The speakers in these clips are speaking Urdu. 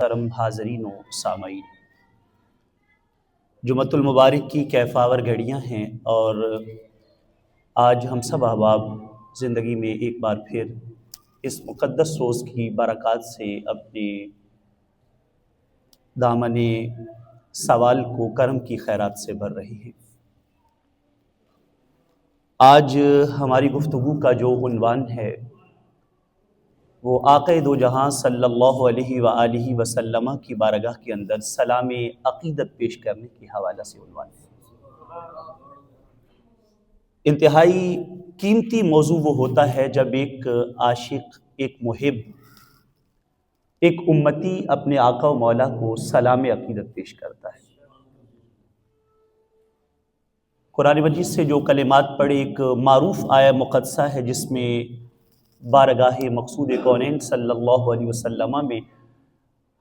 محترم حاضرین و سامعین، جمعۃ المبارک کی کیفاور گھڑیاں ہیں اور آج ہم سب احباب زندگی میں ایک بار پھر اس مقدس روز کی برکات سے اپنے دامن سوال کو کرم کی خیرات سے بھر رہے ہیں۔ آج ہماری گفتگو کا جو عنوان ہے وہ آقا دو جہاں صلی اللہ علیہ وآلہ وسلم کی بارگاہ کے اندر سلام عقیدت پیش کرنے کے حوالہ سے عنوان ہے۔ انتہائی قیمتی موضوع وہ ہوتا ہے جب ایک عاشق، ایک محب، ایک امتی اپنے آقا و مولا کو سلام عقیدت پیش کرتا ہے۔ قرآن مجید سے جو کلمات پڑھے، ایک معروف آیہ مقدسہ ہے جس میں بارگاہ مقصود کونین صلی اللہ علیہ وسلم میں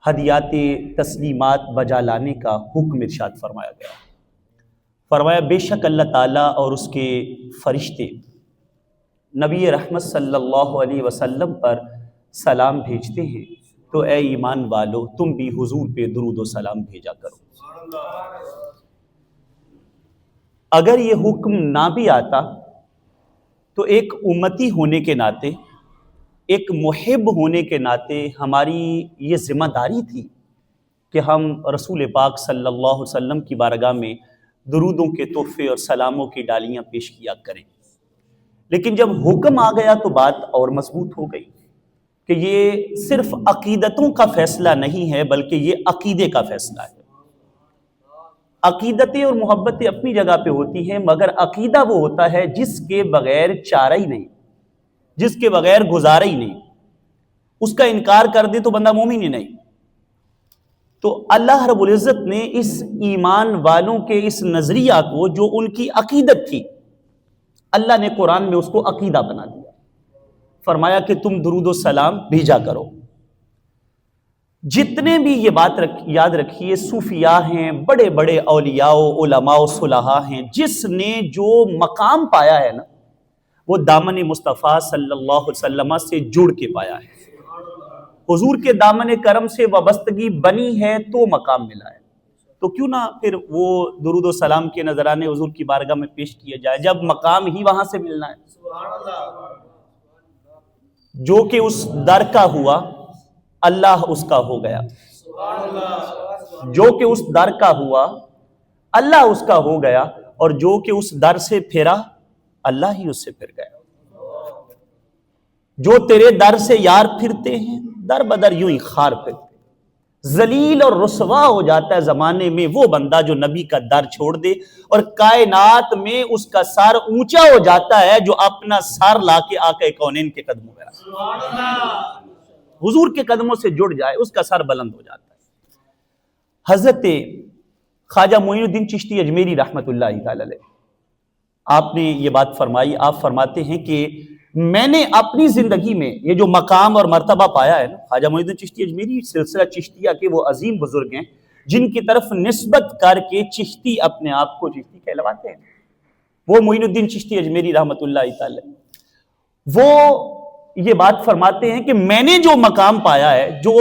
ہدیات تسلیمات بجا لانے کا حکم ارشاد فرمایا گیا۔ فرمایا بے شک اللہ تعالیٰ اور اس کے فرشتے نبی رحمت صلی اللہ علیہ وسلم پر سلام بھیجتے ہیں، تو اے ایمان والو تم بھی حضور پہ درود و سلام بھیجا کرو۔ اگر یہ حکم نہ بھی آتا تو ایک امتی ہونے کے ناطے، ایک محب ہونے کے ناطے ہماری یہ ذمہ داری تھی کہ ہم رسول پاک صلی اللہ علیہ وسلم کی بارگاہ میں درودوں کے تحفے اور سلاموں کی ڈالیاں پیش کیا کریں۔ لیکن جب حکم آ گیا تو بات اور مضبوط ہو گئی کہ یہ صرف عقیدتوں کا فیصلہ نہیں ہے بلکہ یہ عقیدے کا فیصلہ ہے۔ عقیدتیں اور محبتیں اپنی جگہ پہ ہوتی ہیں، مگر عقیدہ وہ ہوتا ہے جس کے بغیر چارہ ہی نہیں، جس کے بغیر گزارا ہی نہیں۔ اس کا انکار کر دے تو بندہ مومن ہی نہیں۔ تو اللہ رب العزت نے اس ایمان والوں کے اس نظریہ کو جو ان کی عقیدت تھی، اللہ نے قرآن میں اس کو عقیدہ بنا دیا۔ فرمایا کہ تم درود و سلام بھیجا کرو۔ جتنے بھی یہ بات یاد رکھیے، صوفیاء ہیں، بڑے بڑے اولیاء و علماء و صلحاء ہیں، جس نے جو مقام پایا ہے نا، وہ دامن مصطفیٰ صلی اللہ علیہ وسلم سے جڑ کے پایا ہے۔ حضور کے دامن کرم سے وابستگی بنی ہے تو مقام ملا ہے۔ تو کیوں نہ پھر وہ درود و سلام کے نذرانے حضور کی بارگاہ میں پیش کیا جائے جب مقام ہی وہاں سے ملنا ہے۔ جو کہ اس در کا ہوا اللہ اس کا ہو گیا، جو کہ اس در کا ہوا اللہ اس کا ہو گیا، اور جو کہ اس در سے پھرا اللہ ہی اس سے پھر گیا۔ جو تیرے در سے یار پھرتے ہیں در بدر یوں ہی خار پھرتے، ذلیل اور رسوا ہو جاتا ہے زمانے میں وہ بندہ جو نبی کا در چھوڑ دے، اور کائنات میں اس کا سر اونچا ہو جاتا ہے جو اپنا سر لا کے آقا کونین کے قدموں میں رکھتا، حضور کے قدموں سے جڑ جائے، اس کا سر بلند ہو جاتا ہے۔ حضرت خواجہ معین الدین چشتی اجمیری رحمۃ اللہ تعالی علیہ، آپ نے یہ بات فرمائی، آپ فرماتے ہیں کہ میں نے اپنی زندگی میں یہ جو مقام اور مرتبہ پایا ہے نا، خواجہ معین الدین چشتی اجمیری سلسلہ چشتیہ کے وہ عظیم بزرگ ہیں جن کی طرف نسبت کر کے چشتی اپنے آپ کو چشتی کہلواتے ہیں، وہ معین الدین چشتی اجمیری رحمۃ اللہ تعالی، وہ یہ بات فرماتے ہیں کہ میں نے جو مقام پایا ہے، جو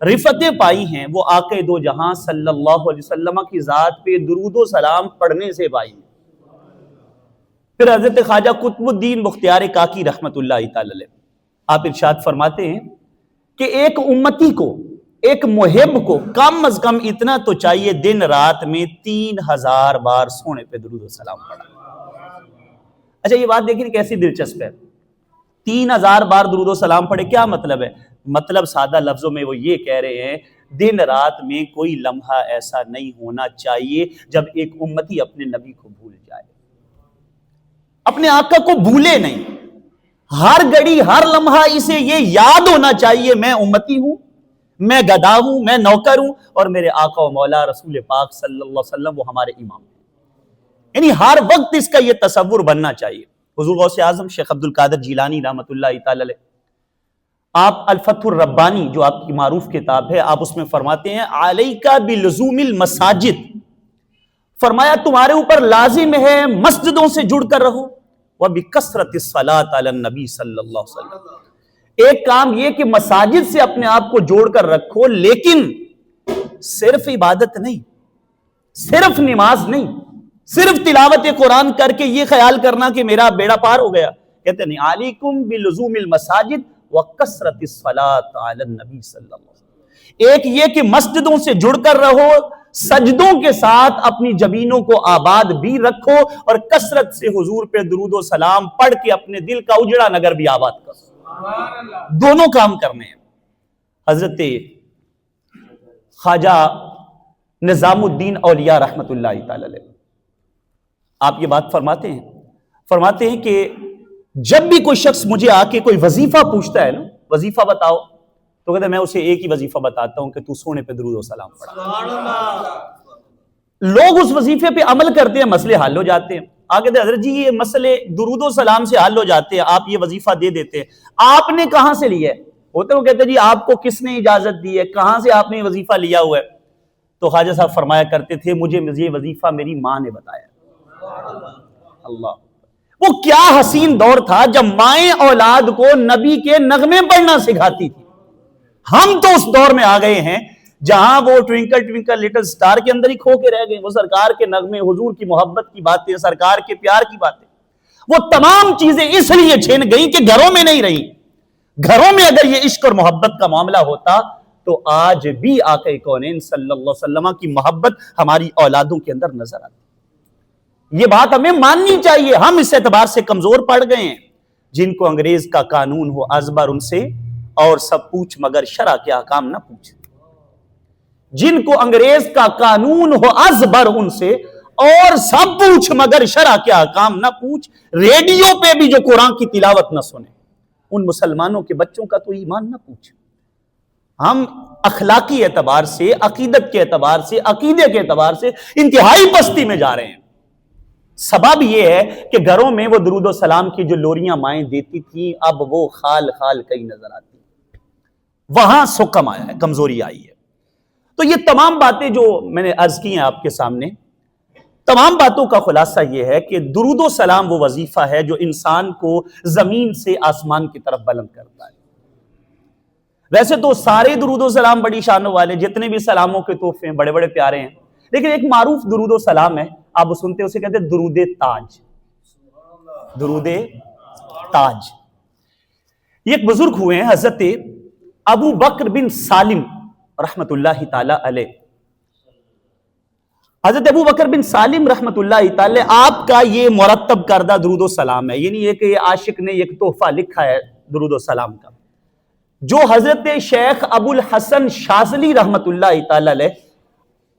رفتیں پائی ہیں، وہ آقا دو جہاں صلی اللہ علیہ وسلم کی ذات پہ درود و سلام پڑھنے سے پائی ہیں۔ پھر حضرت خواجہ قطب الدین بختیار کاکی رحمت اللہ تعالی علیہ، آپ ارشاد فرماتے ہیں کہ ایک امتی کو، ایک محب کو کم از کم اتنا تو چاہیے دن رات میں 3000 بار سونے پہ درود و سلام پڑھا۔ اچھا یہ بات دیکھیں کیسی دلچسپ ہے، 3000 بار درود و سلام پڑھے، کیا مطلب ہے؟ مطلب سادہ لفظوں میں وہ یہ کہہ رہے ہیں دن رات میں کوئی لمحہ ایسا نہیں ہونا چاہیے جب ایک امتی اپنے نبی کو بھول جائے، اپنے آقا کو بھولے نہیں، ہر گھڑی ہر لمحہ اسے یہ یاد ہونا چاہیے میں امتی ہوں، میں گدا ہوں، میں نوکر ہوں، اور میرے آقا و مولا رسول پاک صلی اللہ علیہ وسلم وہ ہمارے امام ہیں۔ یعنی ہر وقت اس کا یہ تصور بننا چاہیے۔ حضور غوث اعظم شیخ عبد القادر جیلانی رحمۃ اللہ تعالی علیہ، آپ الفتح الربانی جو آپ کی معروف کتاب ہے، آپ اس میں فرماتے ہیں علیکا بلزوم المساجد، فرمایا تمہارے اوپر لازم ہے مسجدوں سے جڑ کر رہو، وبکثرت الصلاۃ علی النبی صلی اللہ علیہ وسلم، ایک کام یہ کہ مساجد سے اپنے آپ کو جوڑ کر رکھو، لیکن صرف عبادت نہیں، صرف نماز نہیں، صرف تلاوت قرآن کر کے یہ خیال کرنا کہ میرا بیڑا پار ہو گیا. کہتے نہیں، علیکم بلزوم المساجد وکثرت الصلاۃ علی النبی صلی اللہ علیہ وسلم. ایک یہ کہ مسجدوں سے جڑ کر رہو، سجدوں کے ساتھ اپنی جبینوں کو آباد بھی رکھو، اور کثرت سے حضور پہ درود و سلام پڑھ کے اپنے دل کا اجڑا نگر بھی آباد کرو. دونوں کام کرنے ہیں. حضرت خواجہ نظام الدین اولیاء رحمت اللہ تعالی علیہ آپ یہ بات فرماتے ہیں کہ جب بھی کوئی شخص مجھے آ کے کوئی وظیفہ پوچھتا ہے نا، وظیفہ بتاؤ، تو کہتے ہیں میں اسے ایک ہی وظیفہ بتاتا ہوں کہ تو سونے پہ درود و سلام پڑھا. لوگ اس وظیفے پہ عمل کرتے ہیں، مسئلے حل ہو جاتے ہیں. آگے حضرت جی یہ مسئلے درود و سلام سے حل ہو جاتے ہیں، آپ یہ وظیفہ دے دیتے ہیں، آپ نے کہاں سے لیا ہے؟ ہوتے وہ کہتے ہیں جی آپ کو کس نے اجازت دی ہے، کہاں سے آپ نے یہ وظیفہ لیا ہوا ہے؟ تو خواجہ صاحب فرمایا کرتے تھے مجھے یہ وظیفہ میری ماں نے بتایا. اللہ، وہ کیا حسین دور تھا جب مائیں اولاد کو نبی کے نغمے پڑھنا سکھاتی تھی. ہم تو اس دور میں آ گئے ہیں جہاں وہ ٹوئنکل ٹوئنکل لٹل سٹار کے اندر ہی کھو کے رہ گئے. وہ سرکار کے نغمے، حضور کی محبت کی باتیں، سرکار کے پیار کی باتیں، وہ تمام چیزیں اس لیے چھن گئیں کہ گھروں میں نہیں رہی. گھروں میں اگر یہ عشق اور محبت کا معاملہ ہوتا تو آج بھی آقا کونین صلی اللہ علیہ وسلم کی محبت ہماری اولادوں کے اندر نظر آتی. یہ بات ہمیں ماننی چاہیے. ہم اس اعتبار سے کمزور پڑ گئے ہیں. جن کو انگریز کا قانون ہو ازبر ان سے، اور سب پوچھ مگر شرع کے احکام نہ پوچھ. جن کو انگریز کا قانون ہو ازبر ان سے، اور سب پوچھ مگر شرع کے احکام نہ پوچھ. ریڈیو پہ بھی جو قرآن کی تلاوت نہ سنے، ان مسلمانوں کے بچوں کا تو ایمان نہ پوچھ. ہم اخلاقی اعتبار سے، عقیدت کے اعتبار سے، عقیدے کے اعتبار سے انتہائی پستی میں جا رہے ہیں. سبب یہ ہے کہ گھروں میں وہ درود و سلام کی جو لوریاں مائیں دیتی تھیں، اب وہ خال خال کئی نظر آتی. وہاں سکم آیا ہے، کمزوری آئی ہے. تو یہ تمام باتیں جو میں نے عرض کی ہیں آپ کے سامنے، تمام باتوں کا خلاصہ یہ ہے کہ درود و سلام وہ وظیفہ ہے جو انسان کو زمین سے آسمان کی طرف بلند کرتا ہے. ویسے تو سارے درود و سلام بڑی شانوں والے، جتنے بھی سلاموں کے تحفے ہیں بڑے بڑے پیارے ہیں، لیکن ایک معروف درود و سلام ہے، آپ وہ سنتے ہیں، اسے کہتے ہیں درود تاج. درود تاج. یہ ایک بزرگ ہوئے ہیں حضرت ابو بکر بن سالم رحمت اللہ تعالی علیہ. حضرت ابو بکر بن سالم رحمت اللہ تعالی، آپ کا یہ مرتب کردہ درود و سلام ہے. یہ نہیں ہے کہ یہ عاشق نے ایک تحفہ لکھا ہے درود و سلام کا. جو حضرت شیخ ابو الحسن شاذلی رحمت اللہ تعالی علیہ،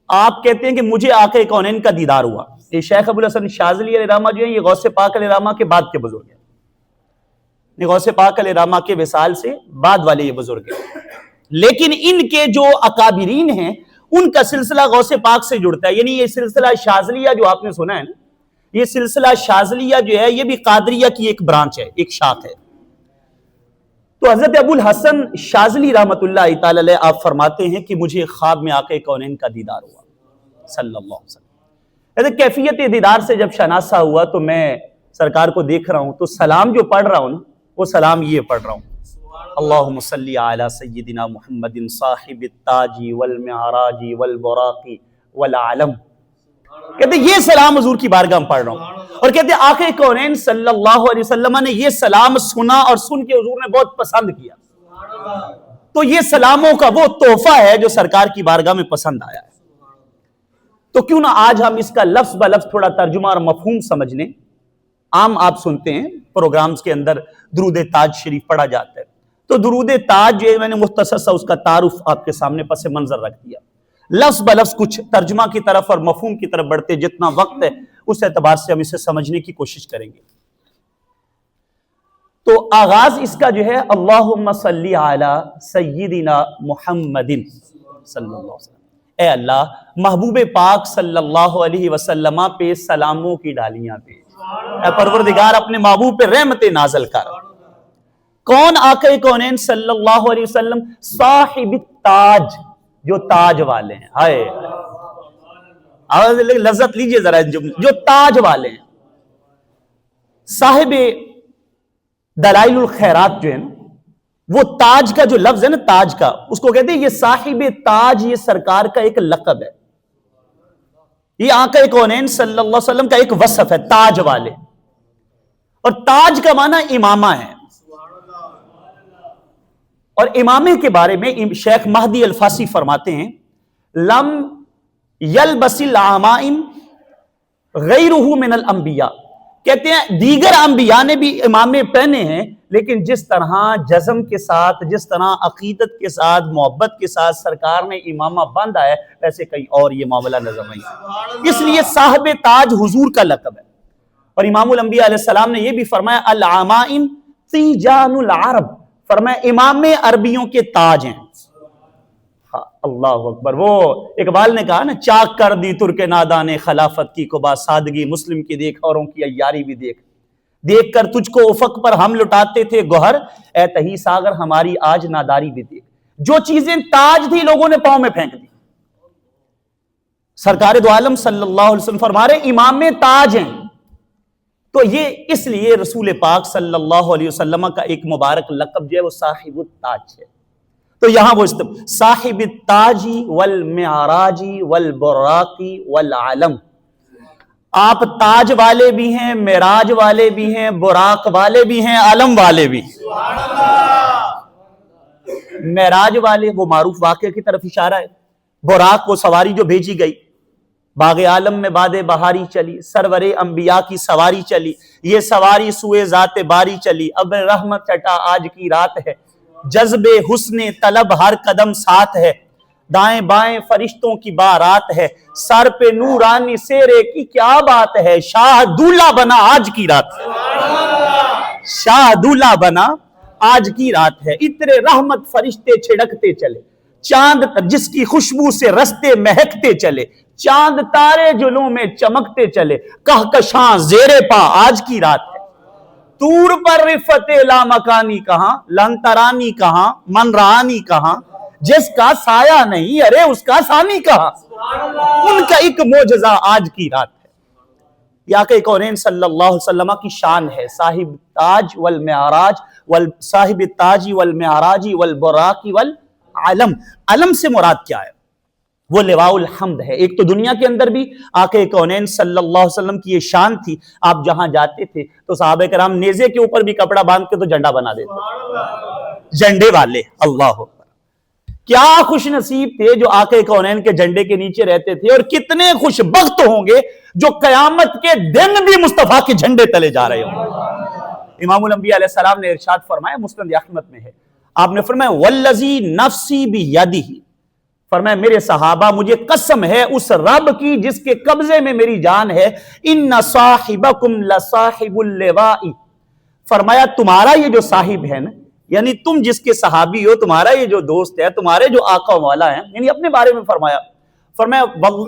آپ کہتے ہیں کہ مجھے آقا کونین کا دیدار ہوا. یہ شیخ ابو الحسن شاذلی علیہ رحمہ جو ہیں، یہ غوث پاک علیہ رحمہ کے بعد کے بزرگ ہیں. یہ غوث پاک علیہ رحمہ کے وصال سے بعد والے یہ بزرگ ہیں. لیکن ان کے جو اکابرین ہیں ان کا سلسلہ غوث پاک سے جڑتا ہے. یعنی یہ سلسلہ شاذلیہ جو آپ نے سنا ہے نا، یہ سلسلہ شاذلیہ جو ہے یہ بھی قادریہ کی ایک برانچ ہے، ایک شاخ ہے. تو حضرت ابو الحسن شاذلی رحمت اللہ تعالی علیہ آپ فرماتے ہیں کہ مجھے خواب میں آقا کونین کا دیدار ہوا صلی اللہ علیہ وسلم. کیفیت دیدار سے جب شناسہ ہوا تو میں سرکار کو دیکھ رہا ہوں تو سلام جو پڑھ رہا ہوں نا، وہ سلام یہ پڑھ رہا ہوں: اللہم صلی علی سیدنا محمد صاحب التاج والمعراج والبراق والعلم. کہتے ہیں یہ سلام حضور کی بارگاہ میں پڑھ رہا ہوں، اور کہتے ہیں آقا کونین صلی اللہ علیہ وسلم نے یہ سلام سنا اور سن کے حضور نے بہت پسند کیا. تو یہ سلاموں کا وہ تحفہ ہے جو سرکار کی بارگاہ میں پسند آیا ہے. تو کیوں نہ آج ہم اس کا لفظ بہ لفظ تھوڑا ترجمہ اور مفہوم سمجھ لیں. عام آپ سنتے ہیں پروگرامز کے اندر درود تاج شریف پڑھا جاتا ہے. تو درود تاج جو ہے میں نے مختصر سا اس کا تعارف آپ کے سامنے پس منظر رکھ دیا. لفظ بہ لفظ کچھ ترجمہ کی طرف اور مفہوم کی طرف بڑھتے جتنا وقت ہے اس اعتبار سے ہم اسے سمجھنے کی کوشش کریں گے. تو آغاز اس کا جو ہے اللہم صلی علی سیدنا محمد صلی اللہ علیہ وسلم. اے اللہ محبوب پاک صلی اللہ علیہ وسلم پہ سلاموں کی ڈالیاں پہ، اے پروردگار اپنے محبوب پہ رحمت نازل کر. کون آقا کونین صلی اللہ علیہ وسلم؟ صاحب التاج، جو تاج والے ہیں. ہائے لذت لیجئے ذرا، جو تاج والے ہیں. صاحب دلائل الخیرات جو ہیں، وہ تاج کا جو لفظ ہے نا، تاج کا، اس کو کہتے ہیں یہ صاحب تاج، یہ سرکار کا ایک لقب ہے، یہ آقا کونین صلی اللہ علیہ وسلم کا ایک وصف ہے، تاج والے. اور تاج کا معنی امامہ ہے. اور امامے کے بارے میں شیخ مہدی الفاسی فرماتے ہیں لم یلبس العمائم غیرہ من الانبیاء، کہتے ہیں دیگر انبیاء نے بھی امامے پہنے ہیں، لیکن جس طرح جزم کے ساتھ، جس طرح عقیدت کے ساتھ، محبت کے ساتھ سرکار نے امامہ باندھا ہے، ویسے کہیں اور یہ معاملہ نظر نہیں. اس لیے صاحب تاج حضور کا لقب ہے. اور امام الانبیاء علیہ السلام نے یہ بھی فرمایا العمائم تیجان العرب، فرمایا امامے عربیوں کے تاج ہیں. اللہ اکبر. وہ اقبال نے کہا نا، چاک کر دی ترک نادان خلافت کی قبا، سادگی مسلم کی دیکھ اوروں کی عیاری بھی دیکھ، دیکھ کر تجھ کو افق پر ہم لٹاتے تھے گوہر، اے تہی ساگر ہماری آج ناداری بھی دیکھ. جو چیزیں تاج تھی لوگوں نے پاؤں میں پھینک دی. سرکار دو عالم صلی اللہ علیہ وسلم فرما رہے امام تاج ہیں. تو یہ اس لیے رسول پاک صلی اللہ علیہ وسلم کا ایک مبارک لقب جو ہے وہ صاحب التاج ہے. تو یہاں وہ صاحب التاجی والمعراجی والبراقی والعلم، آپ تاج والے بھی ہیں، معراج والے بھی ہیں، براق والے بھی ہیں، علم والے بھی. معراج والے وہ معروف واقعے کی طرف اشارہ ہے. براق وہ سواری جو بھیجی گئی، باغ عالم میں باد بہاری چلی، سرور انبیاء کی سواری چلی، یہ سواری سوئے ذات باری چلی، اب رحمت چٹا آج کی رات ہے، جذب حسن طلب ہر قدم ساتھ ہے، دائیں بائیں فرشتوں کی بارات ہے، سر پہ نورانی سیرے کی کیا بات ہے، شاہ دولہ بنا آج کی رات ہے، شاہ دولہ بنا آج کی رات ہے. اتنے رحمت فرشتے چھڑکتے چلے، چاند جس کی خوشبو سے رستے مہکتے چلے، چاند تارے جلوں میں چمکتے چلے، کہکشاں زیر پا آج کی رات ہے. تور پر رفت لامکانی کہاں، لنترانی کہاں، منرانی کہاں، جس کا سایہ نہیں ارے اس کا ثانی کہاں، ان کا ایک معجزہ آج کی رات ہے. یہ آقا کونین صلی اللہ علیہ وسلم کی شان ہے، صاحب تاج والمعراج صاحب تاجی والمعراجی والبراقی والعلم. علم سے مراد کیا ہے؟ وہ لواء الحمد ہے. ایک تو دنیا کے اندر بھی آقا کونین صلی اللہ علیہ وسلم کی یہ شان تھی، آپ جہاں جاتے تھے تو صحابہ کرام نیزے کے اوپر بھی کپڑا باندھ کے تو جھنڈا بنا دیتے، جھنڈے والے. اللہ اکبر. کیا خوش نصیب تھے جو آقا کونین کے جھنڈے کے نیچے رہتے تھے، اور کتنے خوش بخت ہوں گے جو قیامت کے دن بھی مصطفیٰ کے جھنڈے تلے جا رہے ہوں گے. امام الانبیاء علیہ السلام نے ارشاد فرمایا، مسند احمد میں ہے، آپ نے فرمایا والذی نفسی بیدہ، فرمایا میرے صحابہ مجھے قسم ہے اس رب کی جس کے قبضے میں میری جان ہے، ان صاحبکم لصاحب اللواء، فرمایا تمہارا یہ جو صاحب ہے نا، یعنی تم جس کے صحابی ہو، تمہارا یہ جو دوست ہے، تمہارے جو آقا مولا ہیں، یعنی اپنے بارے میں فرمایا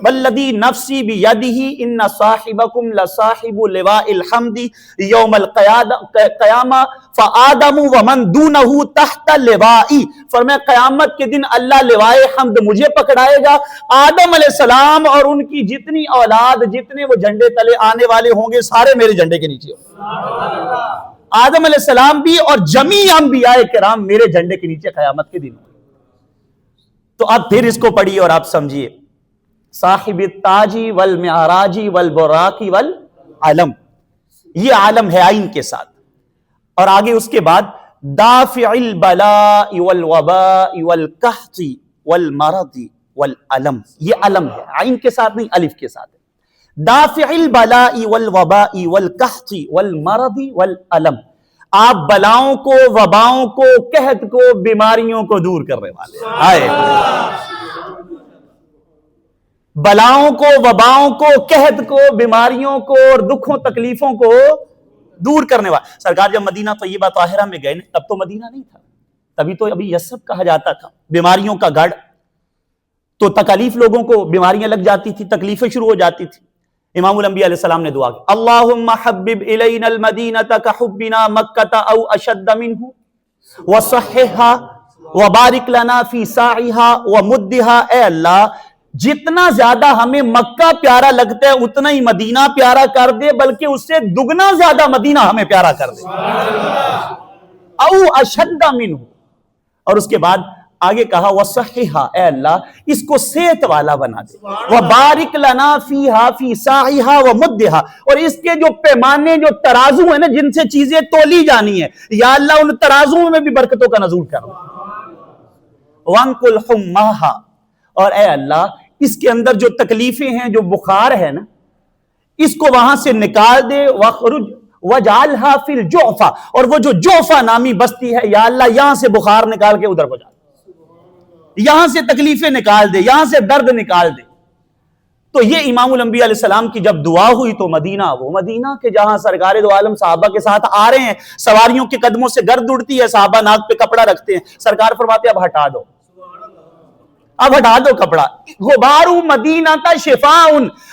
والذی نفسی بیدہ ان صاحبکم لصاحب لواء الحمد یوم القیامہ فآدم ومن دونہ تحت لوائی، فرمایا قیامت کے دن اللہ لواء حمد مجھے پکڑائے گا، آدم علیہ السلام اور ان کی جتنی اولاد، جتنے وہ جھنڈے تلے آنے والے ہوں گے، سارے میرے جھنڈے کے نیچے ہوں. آدم علیہ السلام بھی اور جمیع انبیاء کرام میرے جھنڈے کے نیچے قیامت کے دن. تو اب پھر اس کو پڑھیے اور آپ سمجھیے، صاحب التاجی والمعراجی والبراقی والعلم، یہ عالم ہے آئین کے ساتھ. اور آگے اس کے بعد دافع البلاء والوباء والقحط والمرض والعلم، یہ علم ہے، عین کے ساتھ نہیں الف کے ساتھ ہے. دافع البلاء والوباء والقحط والمرض والعلم، آپ بلاؤں کو، وباؤں کو، قحط کو، بیماریوں کو دور کرنے والے. آئے بلاؤں کو، وباؤں کو، قحط کو، بیماریوں کو اور دکھوں تکلیفوں کو دور کرنے والا. سرکار جب مدینہ طیبہ طاہرہ میں گئے، تب تو مدینہ نہیں تھا، تبھی تو ابھی یثرب کہا جاتا تھا، بیماریوں کا گڑھ. تو تکلیف لوگوں کو، بیماریاں لگ جاتی تھی، تکلیفیں شروع ہو جاتی تھی. امام الانبیاء علیہ السلام نے دعا کی اللہم حبب الینا المدینہ کحبنا مکہ او اشد منہ وصححها وبارک لنا فی ساعها ومدها. اے اللہ جتنا زیادہ ہمیں مکہ پیارا لگتا ہے اتنا ہی مدینہ پیارا کر دے، بلکہ اس سے دگنا زیادہ مدینہ ہمیں پیارا کر دے. او اشد منہ، اور اس کے بعد آگے کہا وَصَحِّحَا، اے اللہ اس کو صحت والا بنا دے، وَبَارِكْ لَنَا فِيهَا فِي سَاعِهَا وَمُدِّهَا، اور اس کے جو پیمانے جو ترازو ہیں نا جن سے چیزیں تولی جانی ہے، یا اللہ ان ترازو میں بھی برکتوں کا نزول کر دے۔ وَانْقُلْ حُمَّاهَا، اور اے اللہ اس کے اندر جو تکلیفیں ہیں، جو بخار ہے نا، اس کو وہاں سے نکال دے، وَخْرُجْ وَجْعَلْهَا فِي الْجُعْفَةِ، اور وہ جو جوفہ نامی بستی ہے یا اللہ یہاں سے بخار نکال کے ادھر پہنچا، یہاں سے تکلیفیں نکال دے، یہاں سے درد نکال دے۔ تو یہ امام الانبیاء علیہ السلام کی جب دعا ہوئی تو مدینہ، وہ مدینہ کہ جہاں سرکار دو عالم صحابہ کے ساتھ آ رہے ہیں، سواریوں کے قدموں سے گرد اڑتی ہے، صحابہ ناک پہ کپڑا رکھتے ہیں، سرکار فرماتے ہیں اب ہٹا دو، اب ہٹا دو کپڑا۔ غبار مدینہ تا شفاء،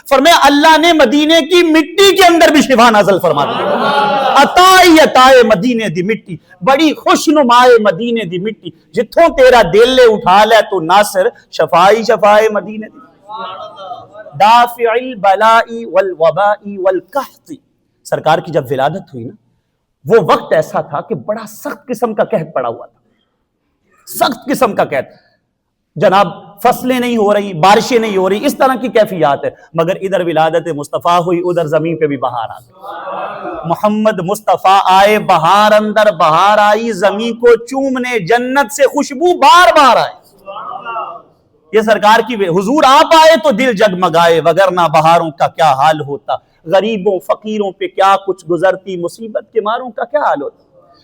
فرمایا اللہ نے مدینے کی مٹی کے اندر بھی شفا نازل فرما دی۔ عطائی عطائے مدینے دی مٹی، بڑی خوشنمائے مدینے دی مٹی، جتھوں تیرا دل لے اٹھا لے تو ناصر، شفائی شفائے مدینے دی، دافع البلاء والوباء والقحط۔ سرکار کی جب ولادت ہوئی نا، وہ وقت ایسا تھا کہ بڑا سخت قسم کا قحط پڑا ہوا تھا، سخت قسم کا قحط، جناب فصلیں نہیں ہو رہی، بارشیں نہیں ہو رہی، اس طرح کی کیفیات ہے، مگر ادھر ولادت مصطفیٰ ہوئی، ادھر زمین پہ بھی بہار آ گئی۔ محمد مصطفیٰ آئے، بہار اندر بہار آئی، زمین کو چومنے جنت سے خوشبو بار بار آئے۔ یہ سرکار کی حضور آپ آئے تو دل جگمگائے، وگرنہ بہاروں کا کیا حال ہوتا، غریبوں فقیروں پہ کیا کچھ گزرتی، مصیبت کے ماروں کا کیا حال ہوتا۔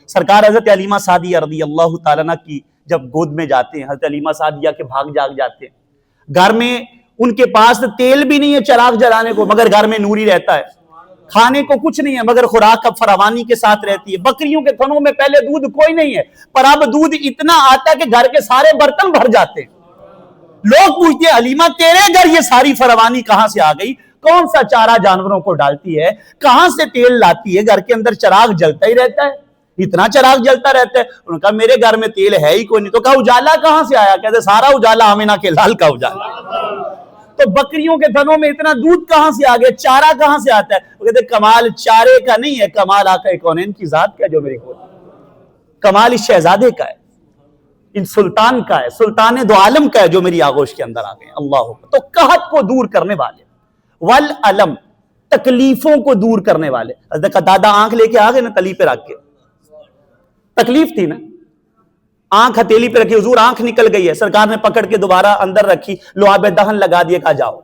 سرکار حضرت علیمہ سعدیہ رضی اللہ تعالیٰ عنہ کی جب گود میں جاتے ہیں، حضرت علیمہ سعدیہ کے بھاگ جاگ جاتے ہیں، گھر میں ان کے پاس تیل بھی نہیں ہے چراغ جلانے کو، مگر گھر میں نوری رہتا ہے، کھانے کو کچھ نہیں ہے مگر خوراک اب فراوانی کے ساتھ رہتی ہے، بکریوں کے تھنوں میں پہلے دودھ کوئی نہیں ہے، پر اب دودھ اتنا آتا ہے کہ گھر کے سارے برتن بھر جاتے ہیں۔ لوگ پوچھتے ہیں علیمہ تیرے گھر یہ ساری فراوانی کہاں سے آ گئی، کون سا چارہ جانوروں کو ڈالتی ہے، کہاں سے تیل لاتی ہے، گھر کے اندر چراغ جلتا ہی رہتا ہے، اتنا چراغ جلتا رہتا ہے۔ انہوں نے کہا میرے گھر میں تیل ہے ہی کوئی نہیں، تو کہا اجالا کہاں سے آیا، کہتے سارا اجالا آمینہ کے لال کا اجالا۔ تو بکریوں کے تھنوں میں اتنا دودھ کہاں سے آ گیا، چارہ کہاں سے آتا ہے، وہ کہتے کمال چارے کا نہیں ہے، کمال آقا کونین کی ذات کا جو میرے کو، کمال اس شہزادے کا ہے، ان سلطان کا ہے، سلطان دو عالم کا ہے جو میری آغوش کے اندر آ گئے۔ اللہ تو قحط کو دور کرنے والے، والعلم تکلیفوں کو دور کرنے والے۔ حضرت کا دادا آنکھ لے کے آ گئے نا تلی پہ رکھ کے، تکلیف تھی نا، آنکھ ہتھیلی پہ رکھی، حضور آنکھ نکل گئی ہے، سرکار نے پکڑ کے دوبارہ اندر رکھی، لعاب دہن لگا دیا، کہا جاؤ۔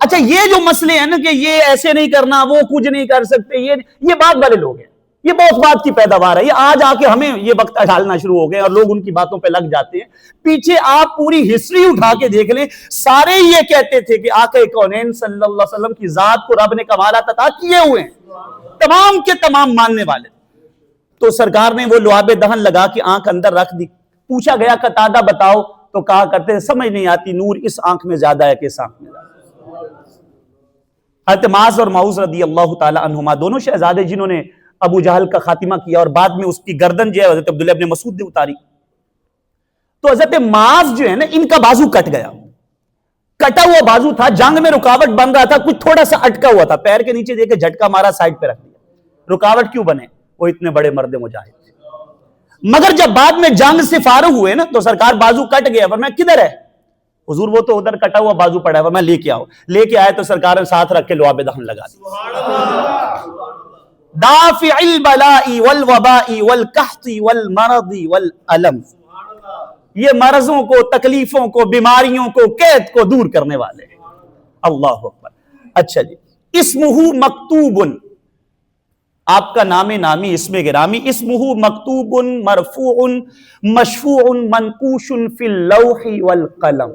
اچھا یہ جو مسئلے ہیں نا کہ یہ ایسے نہیں کرنا، وہ کچھ نہیں کر سکتے، یہ بات والے لوگ ہیں، یہ بہت بات کی پیداوار ہے، یہ آج آ کے ہمیں یہ وقت ڈالنا شروع ہو گئے اور لوگ ان کی باتوں پہ لگ جاتے ہیں۔ پیچھے آپ پوری ہسٹری اٹھا کے دیکھ لیں، سارے یہ کہتے تھے کہ آقا کونین صلی اللہ علیہ وسلم کی ذات کو رب نے کمالات عطا کیے ہوئے ہیں، تمام کے تمام ماننے والے۔ تو سرکار نے وہ لعاب دہن لگا کے آنکھ اندر رکھ دی، پوچھا گیا قتادہ بتاؤ، تو کہا کرتے ہیں سمجھ نہیں آتی، نور اس آنکھ میں زیادہ ہے کہ اس آنکھ میں زیادہ ہے۔ حضرت معاذ اور معوذ رضی اللہ تعالی عنہما دونوں شہزادے جنہوں نے ابو جہل کا خاتمہ کیا اور بعد میں اس کی گردن جو ہے حضرت عبداللہ ابن مسعود نے اتاری، تو حضرت معاذ جو ہے نا ان کا بازو کٹ گیا، کٹا ہوا بازو تھا، جنگ میں رکاوٹ بن رہا تھا، کچھ تھوڑا سا اٹکا ہوا تھا، پیر کے نیچے دے کے جھٹکا مارا، سائڈ پہ رکھ دیا۔ رکاوٹ کیوں بنے، وہ اتنے بڑے مرد مجاہد تھے، مگر جب بعد میں جنگ سے فارغ ہوئے نا تو سرکار بازو کٹ گیا، فرمایا کدھر ہے حضور، وہ تو ادھر کٹا ہوا بازو پڑا ہے، فرمایا لے کے آؤ، لے کے آئے تو سرکار نے ساتھ رکھ کے لعاب دہن لگا دی۔ دافع البلاء والوباء والقحط والمرض والالم، یہ مرضوں کو، تکلیفوں کو، بیماریوں کو، قحط کو دور کرنے والے ہیں۔ اللہ اکبر۔ اچھا جی، اسمہ مکتوب، آپ کا نام نامی، اسم گرامی، اسمہ مکتوب مرفوع مشفوع منقوش فی اللوح والقلم،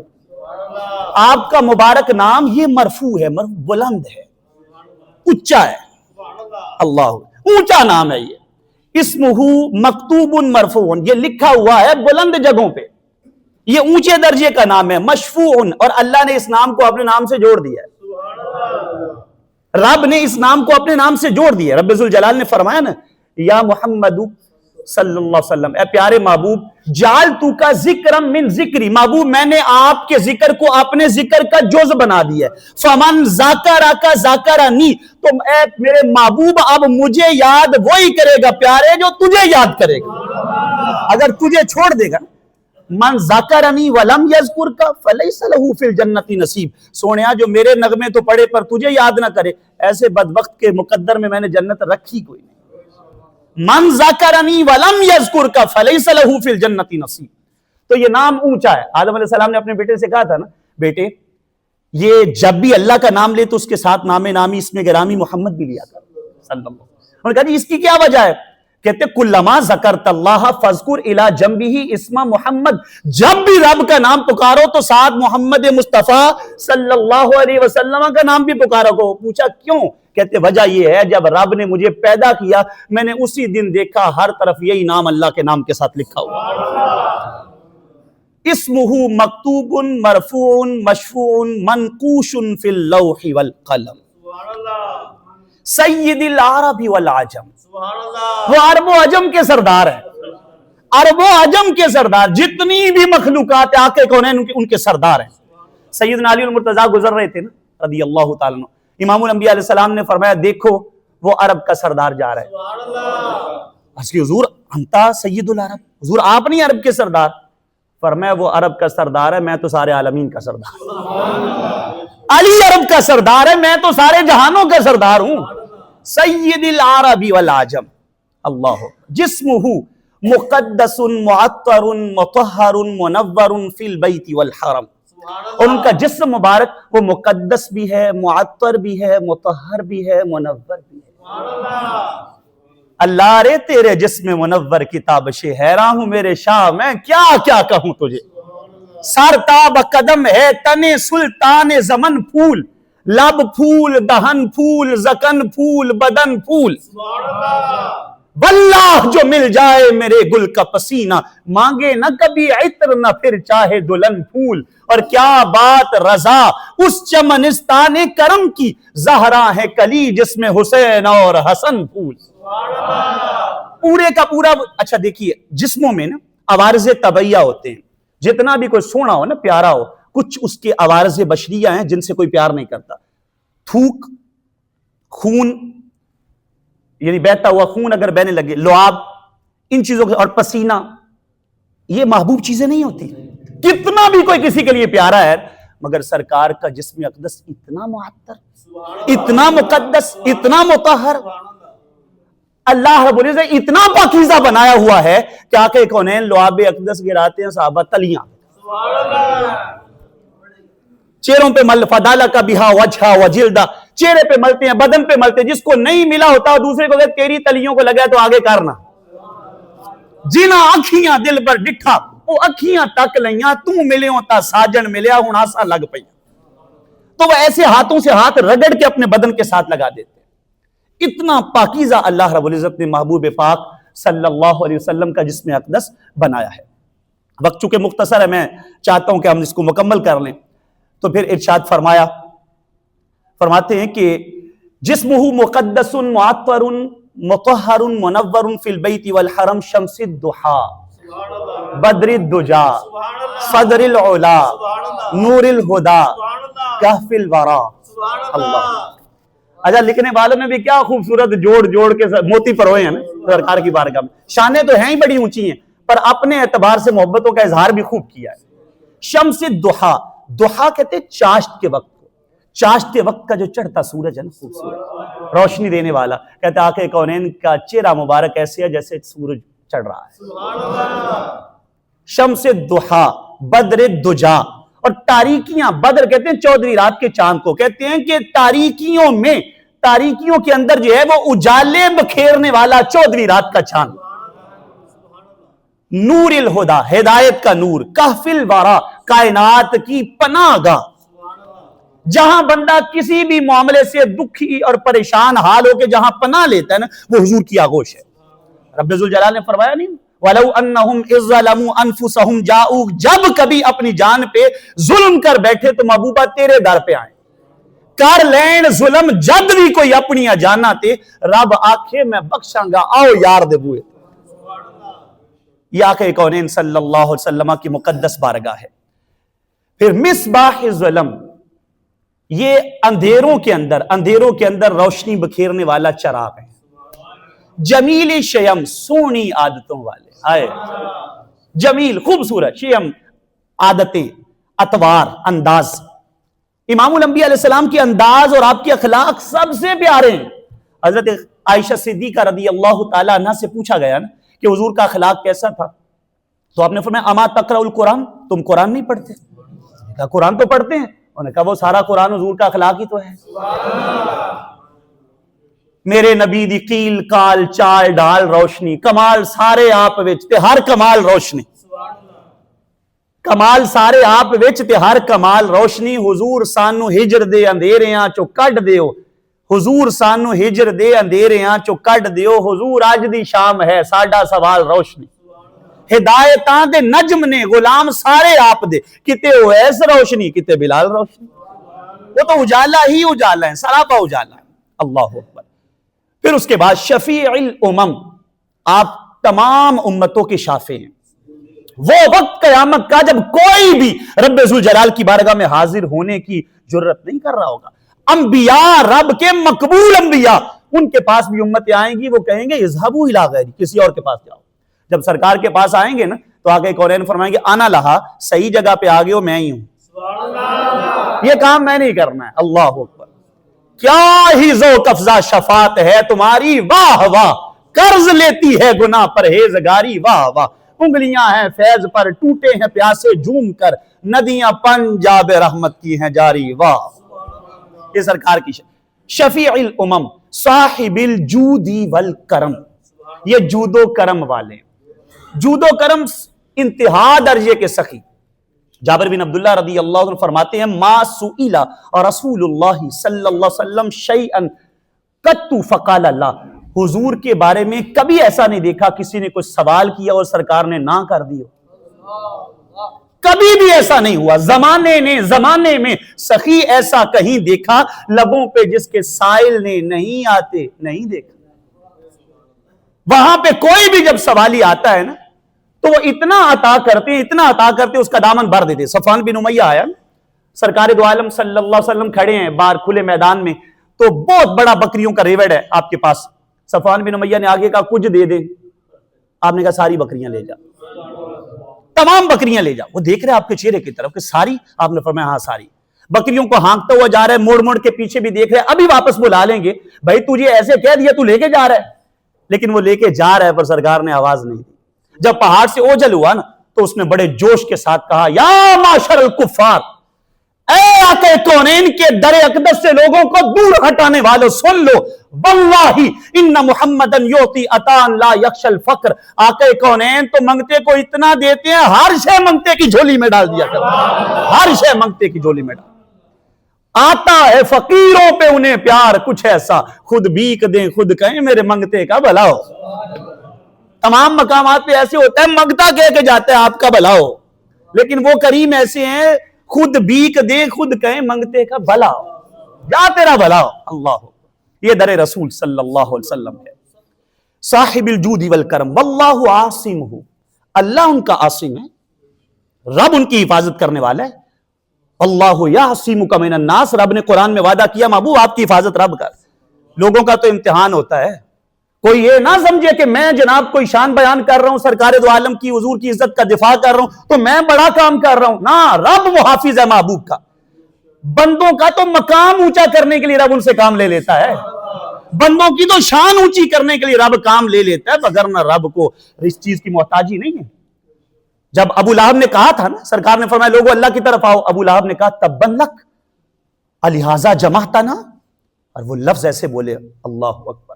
آپ کا مبارک نام یہ مرفوع ہے، بلند ہے، اونچا ہے، اللہ اونچا نام ہے یہ، اسمہ مکتوب مرفوع، یہ لکھا ہوا ہے بلند جگہوں پہ، یہ اونچے درجے کا نام ہے، مشفوع، اور اللہ نے اس نام کو اپنے نام سے جوڑ دیا ہے، رب نے اس نام کو اپنے نام سے جوڑ دیا۔ رب ذوالجلال نے فرمایا نا، یا محمد صلی اللہ علیہ وسلم، اے پیارے محبوب، جعلتو کا ذکرم من ذکری، محبوب میں نے آپ کے ذکر کو اپنے ذکر کا جز بنا دیا ہے، فمن ذاکرک ذاکرنی، تو اے میرے محبوب اب مجھے یاد وہی کرے گا پیارے جو تجھے یاد کرے گا۔ اگر تجھے چھوڑ دے گا، من ذکرنی ولم یذکرک فلیس لہ فی الجنۃ نصیب، سونیا جو میرے نغمے تو پڑھے پر تجھے یاد نہ کرے، ایسے بدبخت کے مقدر میں نے جنت رکھی کوئی نہیں۔ من ذکرنی ولم یذکرک فلیس لہ فی الجنۃ نصیب، تو یہ نام اونچا ہے۔ آدم علیہ السلام نے اپنے بیٹے سے کہا تھا نا، بیٹے یہ جب بھی اللہ کا نام لے تو اس کے ساتھ نام نامی اسم گرامی محمد بھی لیا کر صلی اللہ علیہ وسلم۔ انہوں نے کہا جی اس کی کیا وجہ ہے؟ کہتے کلما ذکرت اللہ فاذکر الی جنبہ اسم محمد، جب بھی رب کا نام پکارو تو ساتھ محمد مصطفیٰ صلی اللہ علیہ وسلم کا نام بھی پکارو کو۔ پوچھا کیوں؟ کہتے وجہ یہ ہے جب رب نے مجھے پیدا کیا میں نے اسی دن دیکھا ہر طرف یہی نام اللہ کے نام کے ساتھ لکھا ہوا، اسمہ مکتوب مرفوع مشفوع منقوش فی اللوح والقلم، سید العرب والعجم، وہ عرب و عجم کے سردار ہیں، عرب و عجم کے سردار، جتنی بھی مخلوقات آقا کونین ان کے سردار ہیں۔ سیدنا علی المرتضیٰ گزر رہے تھے نا رضی اللہ تعالیٰ عنہ، امام الانبیاء علیہ السلام نے فرمایا دیکھو وہ عرب کا سردار جا رہا ہے۔ اس کی حضور انتا سید العرب، حضور آپ نہیں عرب کے سردار؟ فرمایا وہ عرب کا سردار ہے، میں تو سارے عالمین کا سردار، علی عرب کا سردار ہے، میں تو سارے جہانوں کا سردار ہوں۔ سید العرب والعجم، اللہ جسمہ مقدس معطر مطہر منور فی البیت والحرم، اور ان کا جسم مبارک وہ مقدس بھی ہے، معطر بھی ہے، مطہر بھی ہے، منور بھی ہے۔ اللہ رے تیرے جسم منور کی تابش حیراں ہوں میرے شاہ، میں کیا کیا کہوں تجھے۔ سرتاب قدم ہے تن سلطان زمن پھول، لب پھول، دہن پھول، زکن پھول، بدن پھول، واللہ جو مل جائے میرے گل کا پسینہ، مانگے نہ کبھی عطر نہ پھر چاہے دلہن پھول۔ اور کیا بات رضا اس چمنستان کرم کی، زہرا ہے کلی جس میں حسین اور حسن پھول۔ پورے کا پورا، اچھا دیکھیے جسموں میں نا عوارض طبعیہ ہوتے ہیں، جتنا بھی کوئی سونا ہو نا پیارا ہو، کچھ اس کے عوارض بشریہ ہیں جن سے کوئی پیار نہیں کرتا۔ تھوک، خون یعنی بہتا ہوا خون اگر بہنے لگے، لعاب، ان چیزوں کے، اور پسینہ، یہ محبوب چیزیں نہیں ہوتی۔ کتنا بھی کوئی کسی کے لیے پیارا ہے مگر سرکار کا جسم اقدس اتنا معطر، اتنا مقدس، اتنا مطہر، اللہ رب العزت اتنا پاکیزہ بنایا ہوا ہے کہ آقا کونین لعاب اقدس گراتے ہیں صحابہ تلیاں، چہروں پہ مل فدالہ کا بہا وجہا وجلدہ، چہرے پہ ملتے ہیں، بدن پہ ملتے ہیں، جس کو نہیں ملا ہوتا دوسرے کو کہتے تیری تلیوں کو لگا تو آگے کرنا، جنا اکھیاں دل پر ڈٹھا وہ اکھیاں تک لیاں، تو ملے ہوتا ساجن ملیا ہوں آسا لگ پئی، تو وہ ایسے ہاتھوں سے ہاتھ رگڑ کے اپنے بدن کے ساتھ لگا دیتے۔ اتنا پاکیزہ اللہ رب العزت نے محبوب پاک صلی اللہ علیہ وسلم کا جسم اقدس بنایا ہے۔ وقت چونکہ مختصر ہے میں چاہتا ہوں کہ ہم اس کو مکمل کر لیں، تو پھر ارشاد فرماتے ہیں کہ جسمہ مقدس معطر مطہر منور فی البیت والحرم شمس الضحی بدر الدجا صدر العلا نور الہدا کہف الورا۔ اللہ، اچھا لکھنے والوں نے بھی کیا خوبصورت جوڑ کے موتی پروئے ہیں نا سرکار کی بارگاہ میں، شانیں تو ہیں ہی بڑی اونچی ہیں پر اپنے اعتبار سے محبتوں کا اظہار بھی خوب کیا ہے۔ شمس الضحی، ضحیٰ کہتے ہیں چاشت کے وقت کو، چاشت کے وقت کا جو چڑھتا سورج ہے نا خوبصورت روشنی دینے والا، کہتے ہیں آقا کونین کا چہرہ مبارک ایسے ہے جیسے سورج چڑھ رہا ہے۔ شمس الضحی بدر الدجا، اور تاریکیاں، بدر کہتے ہیں چودھری رات کے چاند کو، کہتے ہیں کہ تاریکیوں میں، تاریکیوں کے اندر جو ہے وہ اجالے بکھیرنے والا چودھری رات کا چاند، نور الہدا ہدایت کا نور، کہف الورا کائنات کی پناہ گاہ، جہاں بندہ کسی بھی معاملے سے دکھی اور پریشان حال ہو کے جہاں پناہ لیتا ہے نا وہ حضور کی آغوش ہے۔ رب ذوالجلال نے فرمایا نہیں وَلَوْ أَنَّهُمْ إِذْ ظَلَمُوا أَنفُسَهُمْ جَاءُوكَ، جب کبھی اپنی جان پہ ظلم کر بیٹھے تو محبوبہ تیرے در پہ آئیں، کر لین ظلم جد بھی کوئی اپنی جانا تے، رب آکھے میں بخشاں گا، آؤ یار دے بوئے۔ یہ آقا کونین صلی اللہ علیہ وسلم کی مقدس بارگاہ ہے۔ پھر مصباح الظلم، یہ اندھیروں کے اندر روشنی بکھیرنے والا چراغ ہے۔ جمیل شیم، سونی عادتوں والے، آئے جمیل خوبصورت شیئم عادتیں اطوار انداز. امام الانبیاء علیہ السلام کی انداز اور آپ کے اخلاق سب سے پیارے ہیں. حضرت عائشہ صدیقہ رضی اللہ تعالیٰ عنہ سے پوچھا گیا نا کہ حضور کا اخلاق کیسا تھا, تو آپ نے فرمایا اما تقرأ القرآن, تم قرآن نہیں پڑھتے؟ کہا قرآن تو پڑھتے ہیں. انہوں نے کہا وہ سارا قرآن حضور کا اخلاق ہی تو ہے. میرے نبی دی قیل کال چال ڈال روشنی, کمال سارے آپ وچ تے ہر کمال روشنی, کمال سارے آپ وچ تے ہر کمال روشنی. حضور سانو ہجر دے اندھیریاں چو کڈ دیو, حضور سانو ہجر دے اندھیریاں چو کڈ دیو. حضور اج دی شام ہے ساڈا سوال روشنی. ہدایتاں دے نجم نے غلام سارے آپ دے, کتے اویس روشنی کتے بلال روشنی. وہ تو اجالا ہی اجالا ہے, سراپا اجالا ہے. اللہ اکبر. پھر اس کے بعد شفیع الامم, آپ تمام امتوں کے شافع ہیں. وہ وقت قیامت کا جب کوئی بھی رب ذوالجلال کی بارگاہ میں حاضر ہونے کی جرت نہیں کر رہا ہوگا. انبیاء, رب کے مقبول انبیاء, ان کے پاس بھی امتیں آئیں گی, وہ کہیں گے اذهبوا الی غیری, کسی اور کے پاس جاؤ. جب سرکار کے پاس آئیں گے نا تو آگے کونین فرمائیں گے انا لہا, صحیح جگہ پہ آگے ہو, میں ہی ہوں, یہ کام میں نہیں کرنا ہے. اللہ اکبر. کیا ہی ذوق افزا شفاعت ہے تمہاری, واہ واہ. قرض لیتی ہے گناہ پرہیزگاری, واہ واہ. انگلیاں ہیں فیض پر, ٹوٹے ہیں پیاسے جھوم کر, ندیاں پنجاب رحمت کی ہیں جاری, واہ. یہ سرکار کی شفیع الامم, صاحب الجود والکرم, یہ جود و کرم والے. جود و کرم انتہا درجے کے سخی. جابر بن عبداللہ رضی اللہ عنہ فرماتے ہیں ما سئل رسول اللہ صلی اللہ علیہ وسلم شیئا قط فقال اللہ, حضور کے بارے میں کبھی ایسا نہیں دیکھا کسی نے کوئی سوال کیا اور سرکار نے نہ کر دی ہو. کبھی بھی ایسا نہیں ہوا زمانے میں سخی ایسا کہیں دیکھا لبوں پہ جس کے سائل نے نہیں آتے نہیں دیکھا. وہاں پہ کوئی بھی جب سوالی آتا ہے نا تو وہ اتنا عطا کرتے اس کا دامن بھر دیتے. صفوان بن امیہ آیا, سرکار دو عالم صلی اللہ علیہ وسلم کھڑے ہیں باہر کھلے میدان میں, تو بہت بڑا بکریوں کا ریوڑ ہے آپ کے پاس. صفوان بن امیہ نے آگے کہا کچھ دے دیں, آپ نے کہا ساری بکریاں لے جا, تمام بکریاں لے جا. وہ دیکھ رہے آپ کے چہرے کی طرف کہ ساری, آپ نے فرمایا ہاں ساری. بکریوں کو ہانکتا ہوا جا رہا ہے, موڑ کے پیچھے بھی دیکھ رہے, ابھی واپس بلا لیں گے, بھائی تجھے ایسے کہہ دیا تو لے کے جا رہا ہے. لیکن وہ لے کے جا رہا ہے پر سرکار نے آواز نہیں دی. جب پہاڑ سے اوجل ہوا نا تو اس نے بڑے جوش کے ساتھ کہا یا معاشر الکفار, اے آقا کونین کے در اقدس سے لوگوں کو دور ہٹانے والوں سن لو, واللہ ان محمدن یوتی عطان لا یخشى الفقر. آقا کونین تو منگتے کو اتنا دیتے ہیں ہر شے منگتے کی جھولی میں ڈال دیا کرتے, ہر شے منگتے کی جھولی میں ڈال. آتا ہے فقیروں پہ انہیں پیار کچھ ایسا, خود بھیک دیں خود کہیں میرے منگتے کا بھلا ہو. تمام مقامات پہ ایسے ہوتا ہے منگتا کہہ کے جاتا ہے آپ کا بھلا ہو, لیکن وہ کریم ایسے ہیں خود بھیک دیں خود کہیں منگتے کا بھلا ہو, یا تیرا بھلا ہو. اللہ, یہ در رسول صلی اللہ علیہ وسلم ہے. صاحب الجود والکرم, واللہ عاصمہ, اللہ ان کا عاصم ہے, رب ان کی حفاظت کرنے والا ہے. اللہ یعصمک من الناس, رب نے قرآن میں وعدہ کیا محبوب آپ کی حفاظت رب کر. لوگوں کا تو امتحان ہوتا ہے, کوئی یہ نہ سمجھے کہ میں جناب کوئی شان بیان کر رہا ہوں, سرکار دو عالم کی حضور کی عزت کا دفاع کر رہا ہوں تو میں بڑا کام کر رہا ہوں. نہ, رب محافظ ہے محبوب کا. بندوں کا تو مقام اونچا کرنے کے لیے رب ان سے کام لے لیتا ہے, بندوں کی تو شان اونچی کرنے کے لیے رب کام لے لیتا ہے, وگرنہ رب کو اس چیز کی محتاجی نہیں ہے. جب ابو لہب نے کہا تھا نا, سرکار نے فرمایا لوگوں اللہ کی طرف آؤ, ابو لہب نے کہا تبن لک الہذا جمعتنا, اور وہ لفظ ایسے بولے اللہ اکبر,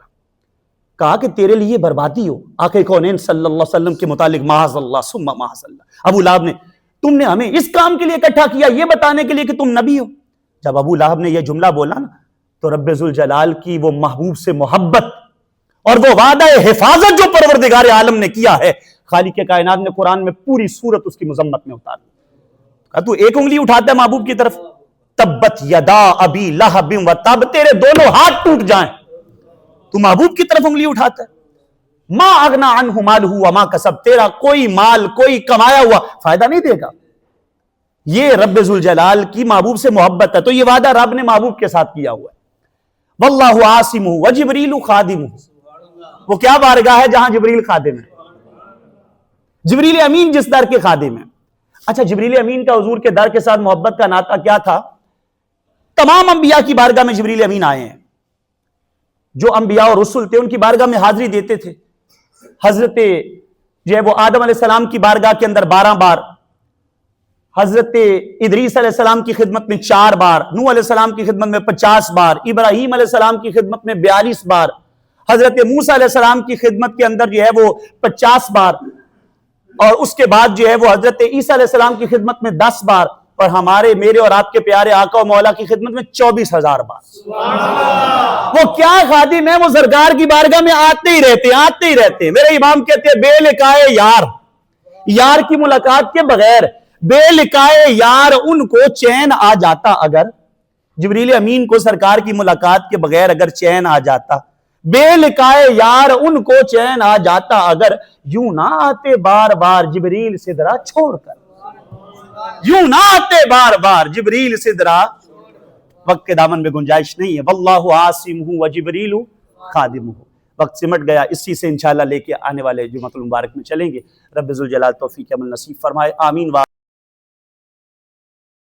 کہا کہ تیرے لیے بربادی ہو. آقا کونین صلی اللہ علیہ وسلم کے متعلق معاذ اللہ ثم معاذ اللہ, ابو لہب نے تم نے ہمیں اس کام کے لیے اکٹھا کیا یہ بتانے کے لیے کہ تم نبی ہو. جب ابو لہب نے یہ جملہ بولا نا تو رب ذوالجلال کی وہ محبوب سے محبت اور وہ وعدہ حفاظت جو پروردگار عالم نے کیا ہے, خالق کائنات نے قرآن میں پوری سورت اس کی مذمت میں اتار. تو ایک انگلی اٹھاتا ہے محبوب کی طرف, تبت یدا ابی لہب و تب, تیرے دونوں ہاتھ ٹوٹ جائیں, تو محبوب کی طرف انگلی اٹھاتا ہے. ما اغنا عنہ مالہ وما کسب, تیرا کوئی مال کوئی کمایا ہوا فائدہ نہیں دے گا. یہ رب ذوالجلال کی محبوب سے محبت ہے, تو یہ وعدہ رب نے محبوب کے ساتھ کیا ہوا ہے. واللہ عاصمہ وجبریل خادمہ, وہ کیا بارگاہ ہے جہاں جبریل خادم ہے. جبریل امین جس در کے خادم ہیں. اچھا جبریل امین کا حضور کے در کے ساتھ محبت کا ناطہ کیا تھا؟ تمام انبیاء کی بارگاہ میں جبریل امین آئے ہیں. جو انبیاء اور رسول تھے ان کی بارگاہ میں حاضری دیتے تھے. حضرت جو ہے وہ آدم علیہ السلام کی بارگاہ کے اندر 12 بار، حضرت ادریس علیہ السلام کی خدمت میں 4 بار، نوح علیہ السلام کی خدمت میں 50 بار، ابراہیم علیہ السلام کی خدمت میں 42 بار، حضرت موسیٰ علیہ السلام کی خدمت کے اندر جو ہے وہ 50 بار، اور اس کے بعد جو ہے وہ حضرت عیسیٰ علیہ السلام کی خدمت میں 10 بار، اور ہمارے میرے اور آپ کے پیارے آقا و مولا کی خدمت میں 24,000 بار. وہ کیا خادم ہیں، وہ سرکار کی بارگاہ میں آتے ہی رہتے. میرے امام کہتے ہیں بے لقائے یار، یار کی ملاقات کے بغیر بے لقائے یار ان کو چین آ جاتا. اگر جبریل امین کو سرکار کی ملاقات کے بغیر اگر چین آ جاتا، بے لقائے یار ان کو چین آ جاتا، اگر یوں نہ آتے بار بار جبریل سدرا چھوڑ کر، یوں نہ آتے بار بار جبریل سدرا. وقت کے دامن میں گنجائش نہیں ہے. واللہ عاصمہ و جبریل خادمہ. وقت سمٹ گیا. اسی سے انشاءاللہ لے کے آنے والے جمعۃ المبارک میں چلیں گے. رب ذوالجلال توفیق عمل نصیب فرمائے. آمین.